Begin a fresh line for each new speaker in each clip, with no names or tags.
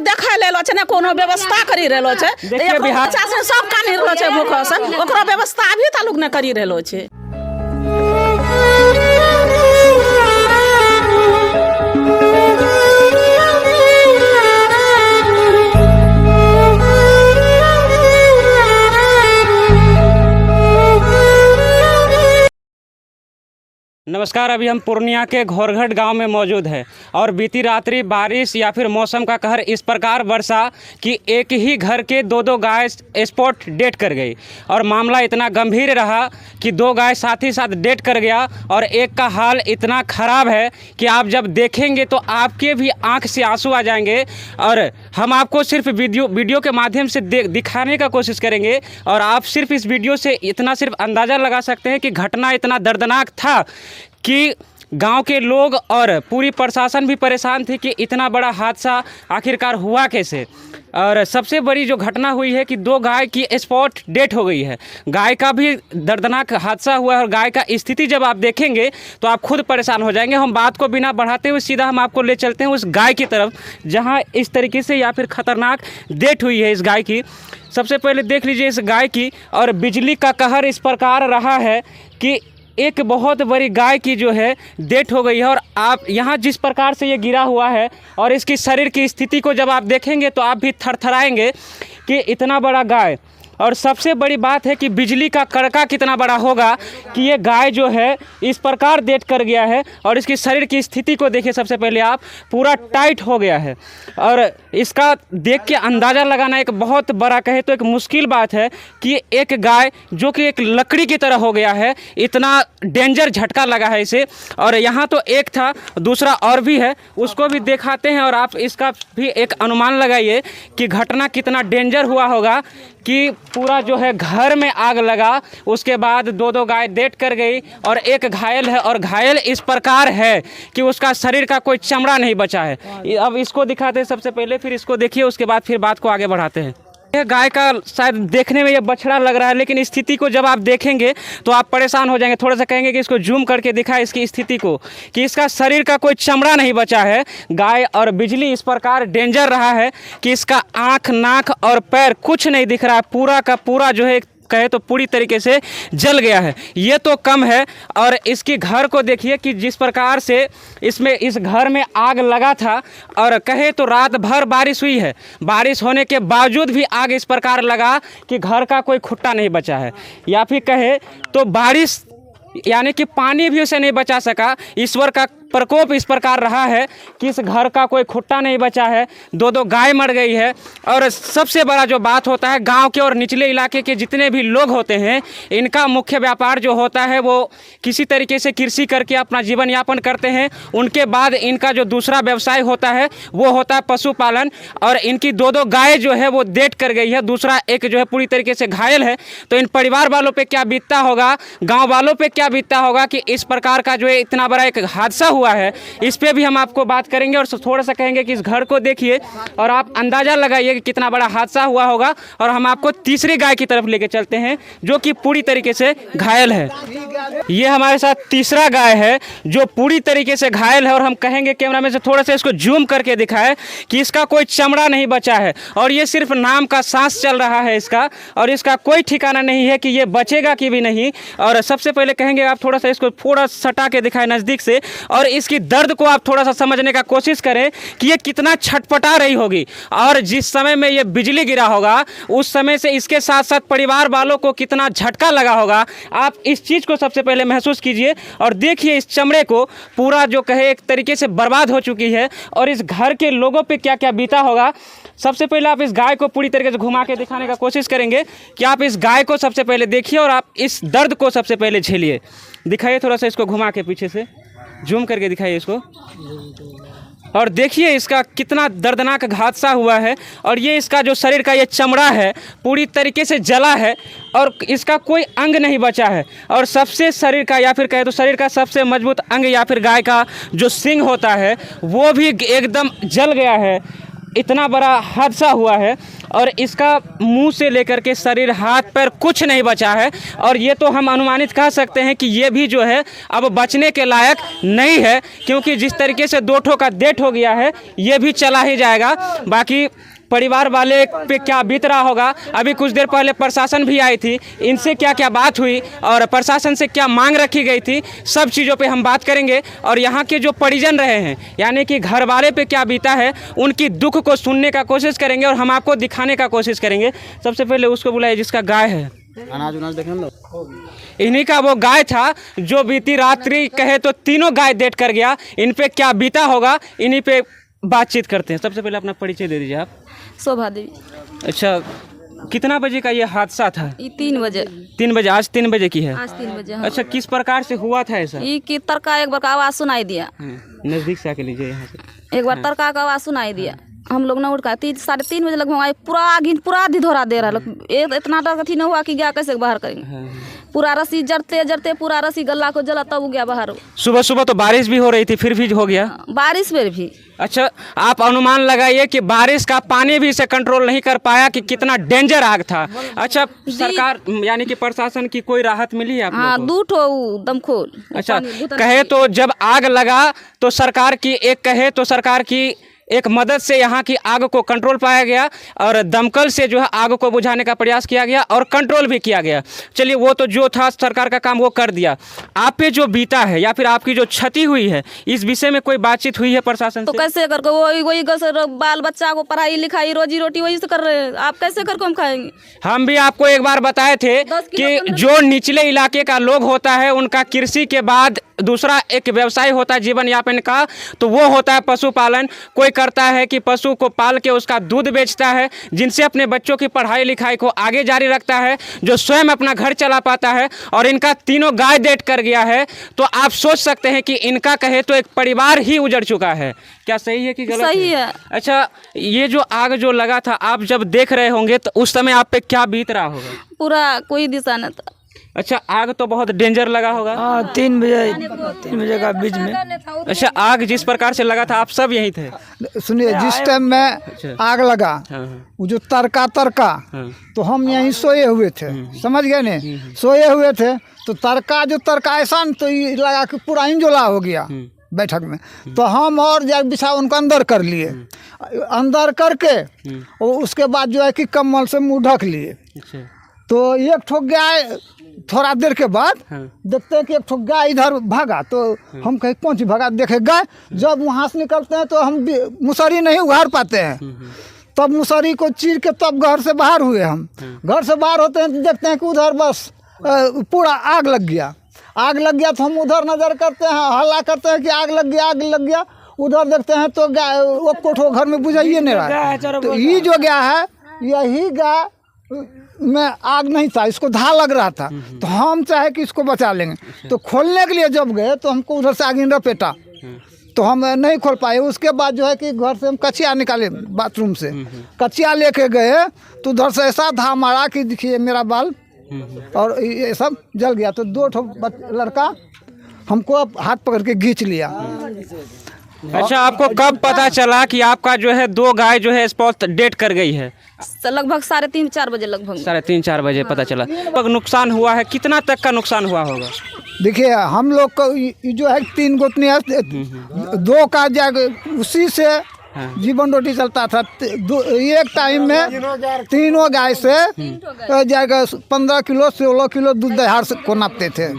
देखा ले छे ना कोनो व्यवस्था करी रहलो छे। बिहार से सब कानी रहलो छे भूखो से, ओकरो व्यवस्था अभी तालुक न करी रहलो छे।
नमस्कार, अभी हम पूर्णिया के घोरघट गांव में मौजूद है और बीती रात्रि बारिश या फिर मौसम का कहर इस प्रकार बरसा कि एक ही घर के दो गाय स्पॉट डेट कर गई और मामला इतना गंभीर रहा कि 2 गाय साथ ही साथ डेट कर गया और एक का हाल इतना ख़राब है कि आप जब देखेंगे तो आपके भी आंख से आंसू आ जाएंगे। और हम आपको सिर्फ वीडियो के माध्यम से दिखाने का कोशिश करेंगे और आप सिर्फ इस वीडियो से इतना सिर्फ अंदाज़ा लगा सकते हैं कि घटना इतना दर्दनाक था कि गांव के लोग और पूरी प्रशासन भी परेशान थी कि इतना बड़ा हादसा आखिरकार हुआ कैसे। और सबसे बड़ी जो घटना हुई है कि 2 गाय की स्पॉट डेट हो गई है। गाय का भी दर्दनाक हादसा हुआ है और गाय का स्थिति जब आप देखेंगे तो आप खुद परेशान हो जाएंगे। हम बात को बिना बढ़ाते हुए सीधा हम आपको ले चलते हैं उस गाय की तरफ जहां इस तरीके से या फिर ख़तरनाक डेट हुई है इस गाय की। सबसे पहले देख लीजिए इस गाय की। और बिजली का कहर इस प्रकार रहा है कि एक बहुत बड़ी गाय की जो है डेथ हो गई है। और आप यहाँ जिस प्रकार से ये गिरा हुआ है और इसकी शरीर की स्थिति को जब आप देखेंगे तो आप भी थरथराएंगे कि इतना बड़ा गाय। और सबसे बड़ी बात है कि बिजली का कड़का कितना बड़ा होगा कि ये गाय जो है इस प्रकार डेथ कर गया है। और इसकी शरीर की स्थिति को देखिए, सबसे पहले आप पूरा टाइट हो गया है। और इसका देख के अंदाज़ा लगाना एक बहुत बड़ा कहे तो एक मुश्किल बात है कि एक गाय जो कि एक लकड़ी की तरह हो गया है, इतना डेंजर झटका लगा है इसे। और यहाँ तो एक था, दूसरा और भी है, उसको भी दिखाते हैं और आप इसका भी एक अनुमान लगाइए कि घटना कितना डेंजर हुआ होगा कि पूरा जो है घर में आग लगा। उसके बाद 2 गाय डेथ कर गई और एक घायल है। और घायल इस प्रकार है कि उसका शरीर का कोई चमड़ा नहीं बचा है। अब इसको दिखाते हैं सबसे पहले, फिर इसको देखिए, उसके बाद फिर बात को आगे बढ़ाते हैं। यह गाय का शायद देखने में ये बछड़ा लग रहा है, लेकिन स्थिति को जब आप देखेंगे तो आप परेशान हो जाएंगे। थोड़ा सा कहेंगे कि इसको जूम करके दिखाए इसकी स्थिति को कि इसका शरीर का कोई चमड़ा नहीं बचा है गाय। और बिजली इस प्रकार डेंजर रहा है कि इसका आँख, नाक और पैर कुछ नहीं दिख रहा है। पूरा का पूरा जो है कहे तो पूरी तरीके से जल गया है। ये तो कम है, और इसकी घर को देखिए कि जिस प्रकार से इसमें इस घर में आग लगा था। और कहे तो रात भर बारिश हुई है, बारिश होने के बावजूद भी आग इस प्रकार लगा कि घर का कोई खुट्टा नहीं बचा है। या फिर कहे तो बारिश यानी कि पानी भी उसे नहीं बचा सका। ईश्वर का प्रकोप इस प्रकार रहा है कि इस घर का कोई खुट्टा नहीं बचा है। 2 गाय मर गई है। और सबसे बड़ा जो बात होता है, गांव के और निचले इलाके के जितने भी लोग होते हैं, इनका मुख्य व्यापार जो होता है वो किसी तरीके से कृषि करके अपना जीवन यापन करते हैं। उनके बाद इनका जो दूसरा व्यवसाय होता है वो होता है पशुपालन। और इनकी 2 गाय जो है वो डेथ कर गई है, दूसरा एक जो है पूरी तरीके से घायल है। तो इन परिवार वालों पर क्या बीतता होगा, गाँव वालों पर क्या बीतता होगा कि इस प्रकार का जो है इतना बड़ा एक हादसा हुआ है। इस पे भी हम आपको बात करेंगे और थोड़ा सा कहेंगे कि इस घर को देखिए और आप अंदाजा लगाइए कि कितना बड़ा हादसा हुआ होगा। और हम आपको तीसरी गाय की तरफ लेके चलते हैं जो कि पूरी तरीके से घायल है। ये हमारे साथ तीसरा गाय है जो पूरी तरीके से घायल है। और हम कहेंगे कैमरा में से थोड़ा सा इसको जूम करके दिखाए कि इसका कोई चमड़ा नहीं बचा है और ये सिर्फ नाम का सांस चल रहा है इसका, और इसका कोई ठिकाना नहीं है कि ये बचेगा कि भी नहीं। और सबसे पहले कहेंगे आप थोड़ा सा इसको थोड़ा सटा के दिखाएं नज़दीक से, और इसकी दर्द को आप थोड़ा सा समझने का कोशिश करें कि ये कितना छटपटा रही होगी। और जिस समय में ये बिजली गिरा होगा उस समय से इसके साथ साथ परिवार वालों को कितना झटका लगा होगा। आप इस चीज़ को सबसे पहले महसूस कीजिए और देखिए इस चमड़े को पूरा जो कहे एक तरीके से बर्बाद हो चुकी है। और इस घर के लोगों पे क्या क्या बीता होगा। सबसे पहले आप इस गाय को पूरी तरीके से घुमा के दिखाने का कोशिश करेंगे कि आप इस गाय को सबसे पहले देखिए और आप इस दर्द को सबसे पहले झेलिए। दिखाइए थोड़ा सा इसको घुमा के, पीछे से जूम करके दिखाइए इसको और देखिए इसका कितना दर्दनाक हादसा हुआ है। और ये इसका जो शरीर का ये चमड़ा है पूरी तरीके से जला है और इसका कोई अंग नहीं बचा है। और सबसे शरीर का या फिर कहे तो शरीर का सबसे मजबूत अंग या फिर गाय का जो सींग होता है वो भी एकदम जल गया है। इतना बड़ा हादसा हुआ है। और इसका मुंह से लेकर के शरीर, हाथ पैर कुछ नहीं बचा है। और ये तो हम अनुमानित कह सकते हैं कि ये भी जो है अब बचने के लायक नहीं है, क्योंकि जिस तरीके से 2 ठो का डेथ हो गया है ये भी चला ही जाएगा। बाकी परिवार वाले पे क्या बीत रहा होगा। अभी कुछ देर पहले प्रशासन भी आई थी, इनसे क्या क्या बात हुई और प्रशासन से क्या मांग रखी गई थी, सब चीज़ों पे हम बात करेंगे। और यहाँ के जो परिजन रहे हैं, यानी कि घर वाले पे क्या बीता है, उनकी दुख को सुनने का कोशिश करेंगे और हम आपको दिखाने का कोशिश करेंगे। सबसे पहले उसको बुलाइए जिसका गाय है,
अनाज उनाज देखें लो।
इन्हीं का वो गाय था जो बीती रात्रि कहे तो तीनों गाय डेट कर गया। इन पे क्या बीता होगा, इन्हीं पे बातचीत करते हैं। सबसे पहले अपना परिचय दे दीजिए आप।
शोभा देवी।
अच्छा, कितना बजे का ये हादसा था?
ये 3 बजे।
3 बजे, आज 3 बजे की है?
आज 3 बजे। हाँ।
अच्छा, किस प्रकार से हुआ था ऐसा?
ये कि तड़का एक बार का आवाज़ सुनाई दिया।
नज़दीक से आके लीजिए यहाँ से।
एक बार तड़का का आवाज़ सुनाई दिया, हम लोग न उठ का 3-3:30 बजे लगभग आए। पूरा आग पूरा धिधोरा दे रहा, इतना डर अथी न हुआ कि गया कैसे बाहर करेंगे। पूरा रस्सी जड़ते जड़ते पूरा रस्सी गला को जला, तब वो गया बाहर।
सुबह सुबह तो बारिश भी हो रही थी, फिर भी हो गया?
बारिश में भी।
अच्छा, आप अनुमान लगाइए कि बारिश का पानी भी इसे कंट्रोल नहीं कर पाया कि कितना डेंजर आग था। अच्छा, सरकार यानी कि प्रशासन की कोई राहत मिली है आप लोगों
हाँ,
को?
2 ठो दमखोल।
अच्छा, कहे तो जब आग लगा तो सरकार की एक मदद से यहाँ की आग को कंट्रोल पाया गया और दमकल से जो है आग को बुझाने का प्रयास किया गया और कंट्रोल भी किया गया। चलिए, वो तो जो था सरकार का काम वो कर दिया। आप पे जो बीता है या फिर आपकी जो क्षति हुई है, इस विषय में कोई बातचीत हुई है प्रशासन
तो
से?
कैसे करके वही बाल बच्चा को पढ़ाई लिखाई रोजी रोटी वही से कर रहे हैं। आप कैसे करके हम खाएंगे?
हम भी आपको एक बार बताए थे कि जो निचले इलाके का लोग होता है उनका कृषि के बाद दूसरा एक व्यवसाय होता है जीवन यापन का, तो वो होता है पशुपालन। कोई करता है कि पशु को पाल के उसका दूध बेचता है, जिनसे अपने बच्चों की पढ़ाई लिखाई को आगे जारी रखता है, जो स्वयं अपना घर चला पाता है। और इनका तीनों गाय डेट कर गया है, तो आप सोच सकते हैं कि इनका कहे तो एक परिवार ही उजड़ चुका है। क्या सही है कि गलत?
सही है।
अच्छा, ये जो आग जो लगा था, आप जब देख रहे होंगे तो उस समय आप पे क्या बीत रहा होगा?
पूरा कोई दिशा न था।
अच्छा, आग तो बहुत डेंजर लगा होगा।
हाँ, 3 बजे का बीच में।
अच्छा, आग जिस प्रकार से लगा था, आप सब यहीं थे?
सुनिए, जिस टाइम में आग लगा, वो जो तड़का तो हम यहीं सोए हुए थे, समझ गए ने? सोए हुए थे तो तड़का ऐसा तो ये लगा कि पूरा इंजोला हो गया बैठक में। तो हम और जाके बिछा उनको अंदर कर लिए, अंदर करके और उसके बाद जो है कि कम्बल से मुँह ढक लिए। तो एक ठोक गाय थोड़ा देर के बाद देखते हैं कि एक ठोक गाय इधर भागा, तो हम कहे कौन सी भागा, देखे गाय। जब वहाँ से निकलते हैं तो हम मुसरी नहीं उघार पाते हैं, तब मुसरी को चीर के तब घर से बाहर हुए। हम घर से बाहर होते हैं तो देखते हैं कि उधर बस पूरा आग लग गया। आग लग गया तो हम उधर नज़र करते हैं, हल्ला करते हैं कि आग लग गया, आग लग गया। उधर देखते हैं तो गाय वो कोठो घर में बुझाइए नहीं रहा है। तो ये जो गया है, यही गाय में आग नहीं था, इसको धा लग रहा था। तो हम चाहे कि इसको बचा लेंगे, तो खोलने के लिए जब गए तो हमको उधर से आग इन लपेटा, तो हम नहीं खोल पाए। उसके बाद जो है कि घर से हम कचिया निकाले, बाथरूम से कचिया लेके गए तो उधर से ऐसा धा मारा कि देखिए मेरा बाल और ये सब जल गया। तो 2 ठो लड़का हमको हाथ पकड़ के खींच लिया।
अच्छा, आपको कब पता चला कि आपका जो है 2 गाय जो है स्पॉट डेट कर गई है?
लगभग 3:30-4 बजे लगभग।
3:30-4 बजे पता चला। लगभग नुकसान हुआ है, कितना तक का नुकसान हुआ होगा?
देखिए, हम लोग को जो है 3 गोतनी है, 2 का जाकर उसी से जीवन रोटी चलता था। एक टाइम में 3 गाय से जाकर 15 किलो 16 किलो दूध दहाड़ को नापते थे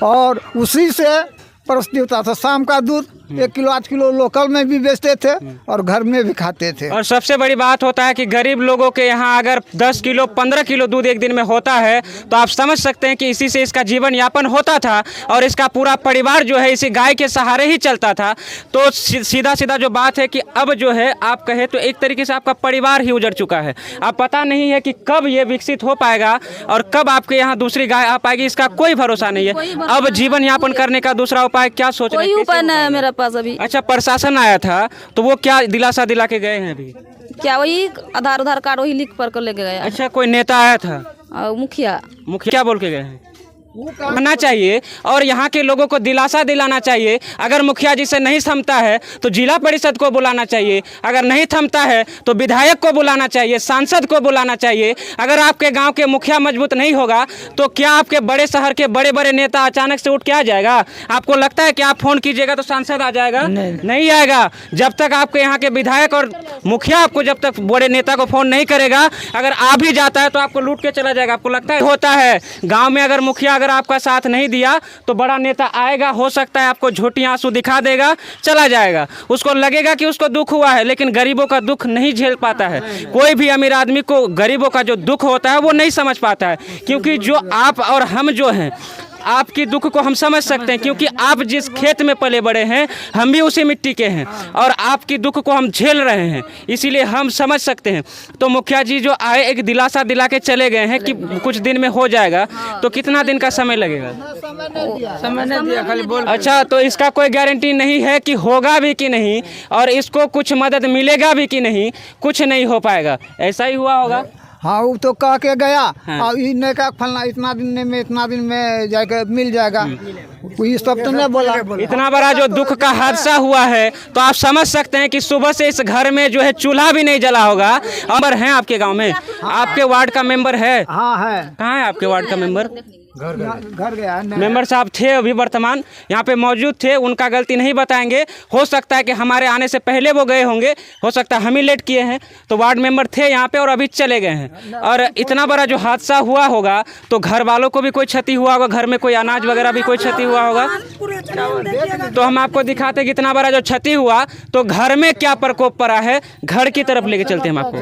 और उसी से परस्ती होता था। शाम का दूध 1 किलो 8 किलो लोकल में भी बेचते थे और घर में भी खाते थे।
और सबसे बड़ी बात होता है कि गरीब लोगों के यहाँ अगर 10 किलो 15 किलो दूध एक दिन में होता है तो आप समझ सकते हैं कि इसी से इसका जीवन यापन होता था और इसका पूरा परिवार जो है इसी गाय के सहारे ही चलता था। तो सीधा सीधा जो बात है कि अब जो है आप कहे तो एक तरीके से आपका परिवार ही उजड़ चुका है। अब पता नहीं है कि कब ये विकसित हो पाएगा और कब आपके यहाँ दूसरी गाय आ पाएगी, इसका कोई भरोसा नहीं है। अब जीवन यापन करने का दूसरा उपाय क्या सोच रहे हैं?
कोई उपाय नहीं है मेरे पास अभी।
अच्छा, प्रशासन आया था तो वो क्या दिलासा दिला के गए हैं अभी?
क्या वही आधार कार्ड वही लिख कर लेके गया।
अच्छा, कोई नेता आया था?
मुखिया
क्या बोल के गए हैं? करना चाहिए और यहाँ के लोगों को दिलासा दिलाना चाहिए। अगर मुखिया जी से नहीं थमता है तो जिला परिषद को बुलाना चाहिए, अगर नहीं थमता है तो विधायक को बुलाना चाहिए, सांसद को बुलाना चाहिए। अगर आपके गांव के मुखिया मजबूत नहीं होगा तो क्या आपके बड़े शहर के बड़े बड़े नेता अचानक से उठ के आ जाएगा? आपको लगता है कि आप फोन कीजिएगा तो सांसद आ जाएगा? नहीं आएगा। जब तक आपके यहाँ के विधायक और मुखिया आपको जब तक बड़े नेता को फोन नहीं करेगा, अगर आ भी जाता है तो आपको लूट के चला जाएगा। आपको लगता है होता है गांव में अगर मुखिया अगर आपका साथ नहीं दिया तो बड़ा नेता आएगा, हो सकता है आपको झूठी आंसू दिखा देगा, चला जाएगा। उसको लगेगा कि उसको दुख हुआ है, लेकिन गरीबों का दुख नहीं झेल पाता है। कोई भी अमीर आदमी को गरीबों का जो दुख होता है वो नहीं समझ पाता है, क्योंकि जो आप और हम जो हैं आपकी दुख को हम समझ सकते हैं, क्योंकि आप जिस खेत में पले बड़े हैं हम भी उसी मिट्टी के हैं और आपकी दुख को हम झेल रहे हैं, इसीलिए हम समझ सकते हैं। तो मुखिया जी जो आए एक दिलासा दिला के चले गए हैं कि कुछ दिन में हो जाएगा, तो कितना दिन का समय लगेगा?
समय नहीं दिया, खाली बोल।
अच्छा, तो इसका कोई गारंटी नहीं है कि होगा भी कि नहीं, और इसको कुछ मदद मिलेगा भी कि नहीं, कुछ नहीं हो पाएगा। ऐसा ही हुआ होगा।
हाँ, वो तो कह के गया और ये नहीं कहा फलना इतना दिन में जाकर मिल जाएगा, ये सब तो नहीं बोला।
इतना बड़ा जो दुख का हादसा हुआ है तो आप समझ सकते हैं कि सुबह से इस घर में जो है चूल्हा भी नहीं जला होगा। मेंबर हैं आपके गांव में? आपके वार्ड का मेंबर है?
हाँ है।
कहाँ है आपके वार्ड का मेंबर?
घर गया।
मेंबर साहब थे अभी वर्तमान यहाँ पे मौजूद थे, उनका गलती नहीं बताएंगे। हो सकता है कि हमारे आने से पहले वो गए होंगे, हो सकता है हम ही लेट किए हैं। तो वार्ड मेंबर थे यहाँ पे और अभी चले गए हैं। और इतना बड़ा जो हादसा हुआ होगा तो घर वालों को भी कोई क्षति हुआ होगा, घर में कोई अनाज वगैरह भी कोई क्षति हुआ होगा। तो हम आपको दिखाते हैं कि इतना बड़ा जो क्षति हुआ तो घर में क्या प्रकोप पड़ा है। घर की तरफ लेके चलते हैं हम आपको।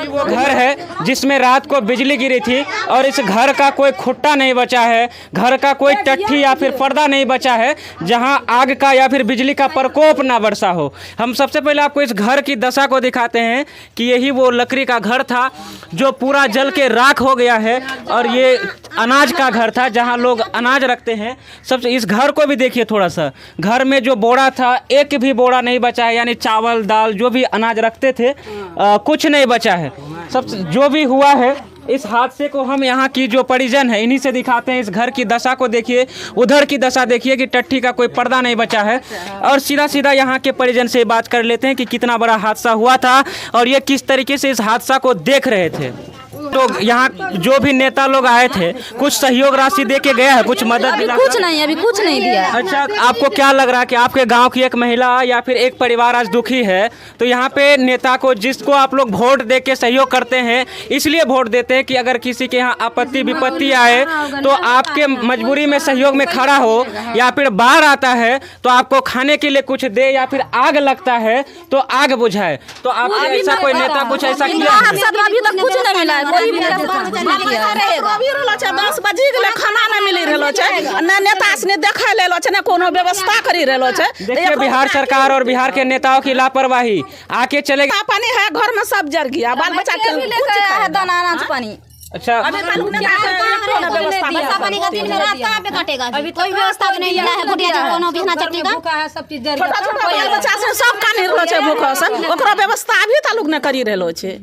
वो घर है जिसमें रात को बिजली गिरी थी और इस घर का कोई खुट्टा नहीं बचा है, घर का कोई टट्टी या फिर पर्दा नहीं बचा है जहां आग का या फिर बिजली का प्रकोप ना बरसा हो। हम सबसे पहले आपको इस घर की दशा को दिखाते हैं कि यही वो लकड़ी का घर था जो पूरा जल के राख हो गया है, और ये अनाज का घर था जहां लोग अनाज रखते हैं। सबसे इस घर को भी देखिए थोड़ा सा, घर में जो बोरा था एक भी बोरा नहीं बचा है, यानी चावल दाल जो भी अनाज रखते थे कुछ नहीं बचा है। सब जो भी हुआ है इस हादसे को हम यहाँ की जो परिजन है इन्हीं से दिखाते हैं। इस घर की दशा को देखिए, उधर की दशा देखिए कि टट्टी का कोई पर्दा नहीं बचा है, और सीधा सीधा यहाँ के परिजन से बात कर लेते हैं कि कितना बड़ा हादसा हुआ था और ये किस तरीके से इस हादसा को देख रहे थे। तो यहाँ जो भी नेता लोग आए थे कुछ सहयोग राशि दे के गया है, कुछ मदद
अभी कुछ नहीं दिया।
अच्छा, आपको क्या लग रहा है कि आपके गांव की एक महिला या फिर एक परिवार आज दुखी है, तो यहाँ पे नेता को जिसको आप लोग वोट दे के सहयोग करते हैं, इसलिए वोट देते हैं कि अगर किसी के यहाँ आपत्ति विपत्ति आए तो आपके मजबूरी में सहयोग में खड़ा हो, या फिर बाढ़ आता है तो आपको खाने के लिए कुछ दे, या फिर आग लगता है तो आग बुझाए। तो आपको ऐसा कोई नेता कुछ ऐसा किया है?
अभी तक कुछ नहीं मिला है, कोई भी
दस बजे गेले खाना नहीं मिली रहा है, न नेता से देखा ले न कोनो व्यवस्था करी रहा है।
देखिए बिहार सरकार और बिहार के नेताओं की लापरवाही, आके चले गए।
पानी है घर में सब जर गया, बाल बच्चा के
दाना अनाज पानी।
अच्छा,
पानी का दिन में रात कहाँ पे कटेगा? अभी कोई व्यवस्था नहीं मिला है। बुढ़िया जी कोनो बिना चटनी का सब चीज दे
छोटा छोटा बाल बच्चा से सब कानी रहलो छै भूखा से, ओकरा व्यवस्था अभी तालुक ने करी रहलो छै।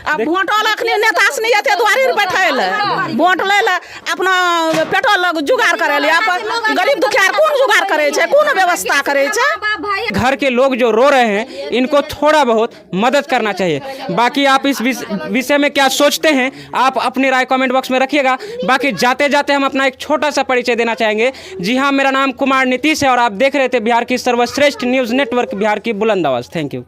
अब वोट अखनी नेता से नहीं आते द्वारी बैठल वोट ले ले अपना पेट्रोल लग जुगाड़ करे ले, अपन गरीब दुखियार कौन जुगाड़ करे छै, कौन व्यवस्था करे छै।
घर के लोग जो रो रहे हैं इनको थोड़ा बहुत मदद करना चाहिए। बाकी आप इस विषय में क्या सोचते हैं आप अपनी राय कमेंट बॉक्स में रखिएगा। बाकी जाते जाते हम अपना एक छोटा सा परिचय देना चाहेंगे। जी हाँ, मेरा नाम कुमार नीतीश है और आप देख रहे थे बिहार की सर्वश्रेष्ठ न्यूज़ नेटवर्क बिहार की बुलंद आवाज़। Thank you.